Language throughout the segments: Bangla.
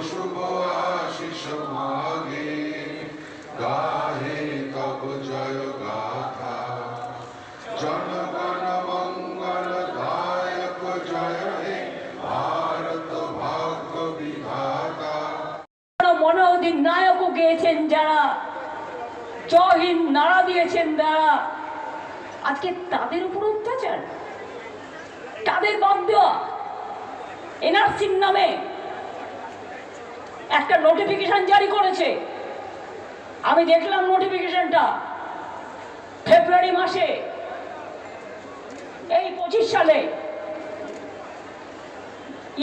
শুভ আশিস মাগে গাহে তব জয় গাথা জনগণ মঙ্গল দায়ক জয় হে ভারত ভাগ্য বিধাতা। মনোধিনায়কও গেয়েছেন যারা, জয় হিন্দ নারা দিয়েছেন যারা, আজকে তাদের উপর অত্যাচার, তাদের বাদ দেওয়া। এনআরসির নামে একটা নোটিফিকেশন জারি করেছে, আমি দেখলাম নোটিফিকেশনটা ফেব্রুয়ারি মাসে, এই 25 সালে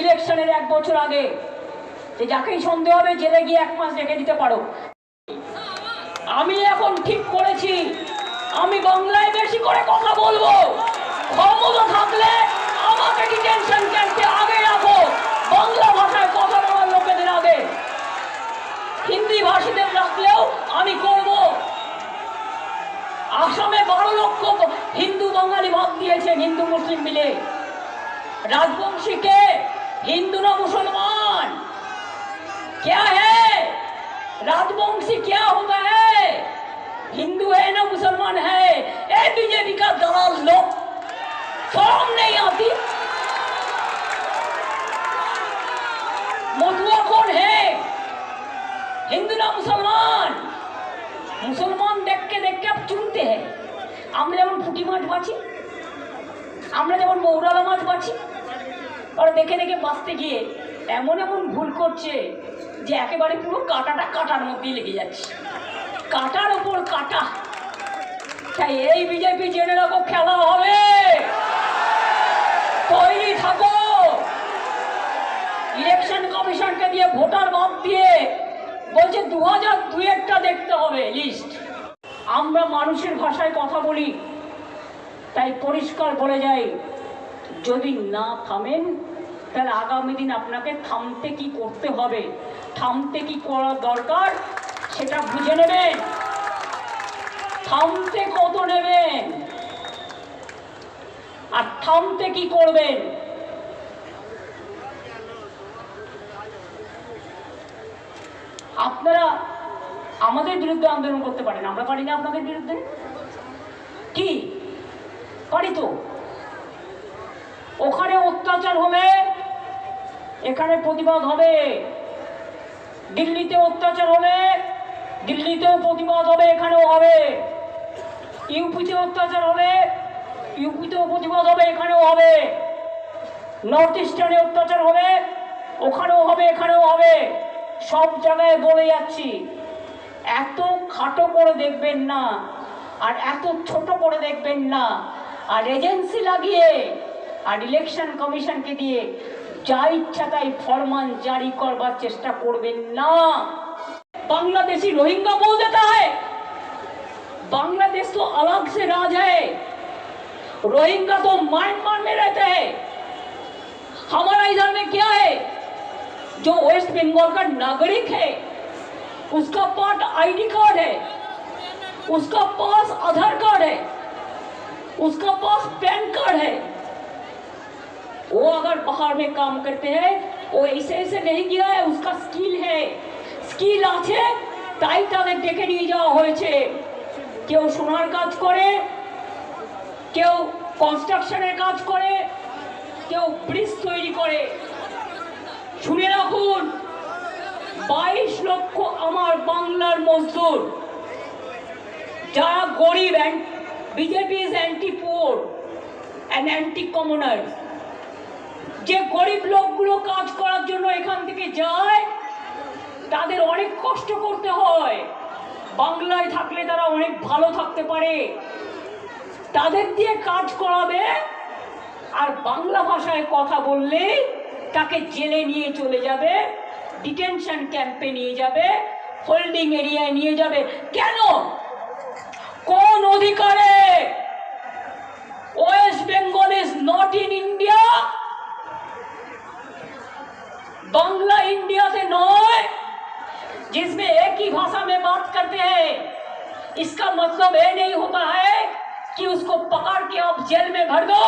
ইলেকশনের 1 বছর আগে, যে যাকেই সন্দেহ হবে জেলে গিয়ে 1 মাস রেখে দিতে পারো। আমি এখন ঠিক করেছি আমি বাংলায় বেশি করে কথা বলবো, ক্ষমতা থাকলে আমাকে ডিটেনশন ক্যাম্পে আগে রাখো, বাংলা ভাষায় কথা বলার লোকেদের আগে। হিন্দি ভাষীদের রাখলেও আমি করব। আসামে 12 লক্ষ হিন্দু বাঙালি ভাগ দিয়েছেন, হিন্দু মুসলিম মিলে। রাজবংশীকে हिंदू ना मुसलमान क्या है? राजवंशी क्या होता है? हिंदू है ना मुसलमान है? ए बीजेपी का दलाल लोग, शर्म नहीं आती? मधुआ कौन है? हिंदू ना मुसलमान? मुसलमान देख के आप चुनते हैं। আমরা যেমন পুঁটি মাছ বাছি, আমরা যেমন মৌরালা মাছ বাছি, আর দেখে দেখে বাঁচতে গিয়ে এমন এমন ভুল করছে যে একেবারে পুরো কাঁটাটা কাঁটার মধ্যে লেগে যাচ্ছে, কাঁটার ওপর কাঁটা। তাই এই বিজেপি জেনে রাখো, খেলা হবে, তৈরি থাকো। ইলেকশন কমিশনকে দিয়ে ভোটার বাদ দিয়ে বলছে 2002-এরটা দেখতে হবে লিস্ট। আমরা মানুষের ভাষায় কথা বলি, তাই পরিষ্কার বলে যাই, যদি না থামেন তাহলে আগামী দিন আপনাকে থামতে কি করতে হবে, থামতে কি করা দরকার সেটা বুঝে নেবেন। থামতে কত নেবেন আর থামতে কি করবেন। আপনারা আমাদের বিরুদ্ধে আন্দোলন করতে পারেন, আমরা পারি না আপনাদের বিরুদ্ধে? কি পারি তো। ওখানে অত্যাচার হলে এখানে প্রতিবাদ হবে, দিল্লিতে অত্যাচার হলে দিল্লিতেও প্রতিবাদ হবে, এখানেও হবে। ইউপিতে অত্যাচার হলে ইউপিতেও প্রতিবাদ হবে, এখানেও হবে। নর্থ ইস্টার্নে অত্যাচার হলে ওখানেও হবে, এখানেও হবে। সব জায়গায় বলে যাচ্ছি, এত খাটো করে দেখবেন না আর এত ছোট করে দেখবেন না, আর এজেন্সি লাগিয়ে আর ইলেকশন কমিশনকে দিয়ে যা ইচ্ছা তাই ফরমান জারি করবার চেষ্টা করবেন না। बांग्लादेशी रोहिंग्या बोल देता है, बांग्लादेश तो अलग से राज है, रोहिंग्या तो म्यांमार में रहते हैं। हमारा इधर में क्या है, जो वेस्ट बंगाल का नागरिक है उसका पास आईडी कार्ड है, उसका पास आधार कार्ड है, उसका पास पैन कार्ड है। वो अगर बाहर में काम करते हैं, वो ऐसे ऐसे नहीं गया है, उसका स्किल है, স্কিল আছে, তাই তাদের ডেকে নিয়ে যাওয়া হয়েছে। কেউ সোনার কাজ করে, কেউ কনস্ট্রাকশনের কাজ করে, কেউ ব্রিজ তৈরি করে। শুনে রাখুন, 22 লক্ষ আমার বাংলার মজদুর যারা গরিব, BJP is anti poor and anti কমনার। যে গরিব লোকগুলো কাজ করার জন্য এখান থেকে যায়, তাদের অনেক কষ্ট করতে হয়। বাংলায় থাকলে তারা অনেক ভালো থাকতে পারে, তাদের দিয়ে কাজ করাবে, আর বাংলা ভাষায় কথা বললে তাকে জেলে নিয়ে চলে যাবে, ডিটেনশন ক্যাম্পে নিয়ে যাবে, হোল্ডিং এরিয়ায় নিয়ে যাবে। কেন? কোন অধিকারে? West Bengal is not in India, Bangla India से नॉय, जिसमें एक ही भाषा में बात करते हैं। इसका मतलब ये नहीं होता है कि उसको पकड़ के आप जेल में भर दो।